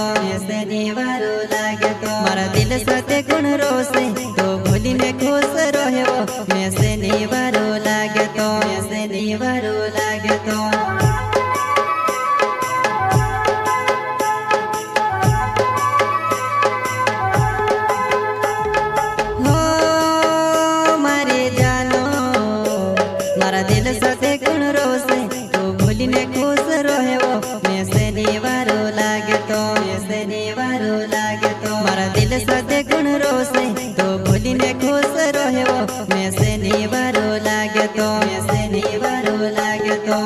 तो ऐसे निवारो लागे तो मारा दिल साथे गुण रोसे तो भूली ने खुश रहे वो ऐसे निवारो लागे तो ऐसे निवारो लागे तो मारा दिल साथे गुण रोसे तो भूली ने खुश रहे वो ऐसे निवारो लागे तो ऐसे निवारो लागे तो मारा दिल साथे गुण रोसे तो भूली ने खुश रहे वो ऐसे निवारो लागे तो ऐसे निवारो लागे तो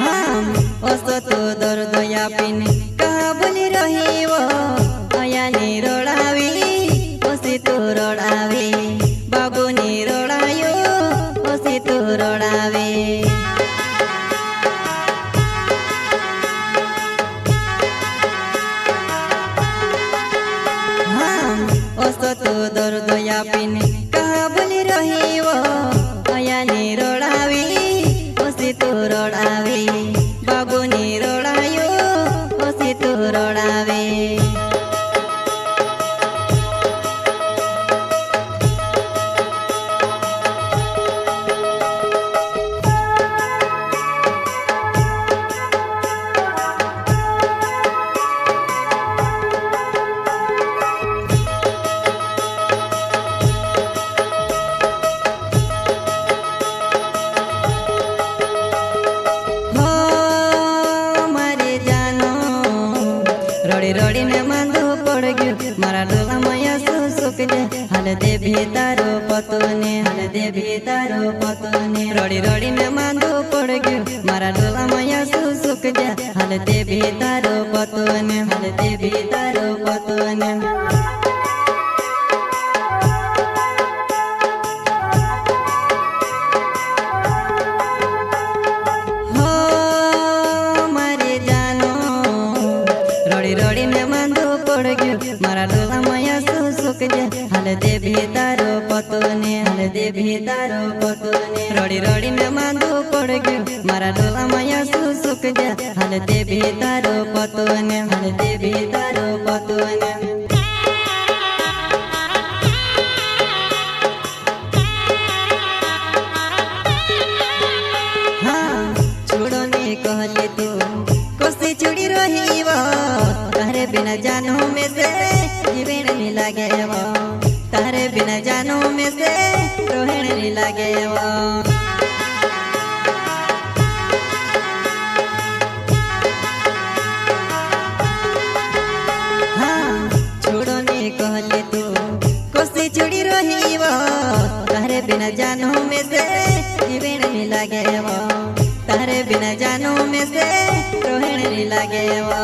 हम ओसो तो दर्द यापिन कहा बोली रही वो अयानी रोड़ावी ओसी तू रोड़ावी बाबूनी रोड़ायो ओसी तू रोड़ावी हम ओसो तो दर्द यापिन कहा बोली रही वो अयानी रोड़ावी ओसी तू रोड़ावी बाबूनी रोड़ायो ओसी तू रोड़ावी रोड़ी रोड़ी ने मांधो पड़ गयो मारा डोला माया सुख दे हल दे भीतारो पतोने हल दे भीतारो पतोने रोड़ी रोड़ी ने मांधो पड़ गयो मारा डोला माया सुख दे हल दे भीतारो पतोने हल दे भीतारो पतोने रोड़ी ने मांधो पड़ गयो मारा डोला माया सुख दे हल दे भीतारो पतोने हल दे भीतारो पतोने रोड़ी रोड़ी ने मांधो पड़ गयो मारा डोला माया सुख दे हल दे भीतारो पतोने हल दे भीतारो पतोने हाँ छोड़ो ने कहले तू कोसी छुड़ी रही वो तारे बिना जानो में से जीवन नहीं लागे वो तारे बिना जानो में से रोहन नहीं लागे वो हाँ छोड़ो ने कहले तू कोसी छुड़ी रही वो तारे बिना जानो में से जीवन नहीं लागे वो तारे बिना जानो में से रोहन नहीं लागे वो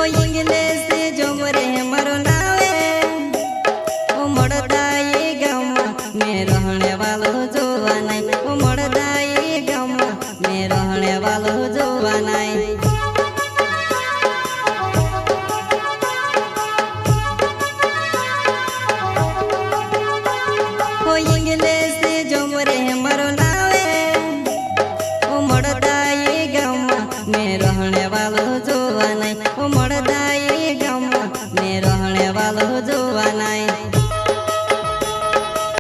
इंग्लिश से जो मरे मरो नावे ओ मड़दाई गाँव में रहने वालो जोवा नहीं ओ मड़दाई गाँव में रहने वालो जोवा नहीं ओ इंग्लिश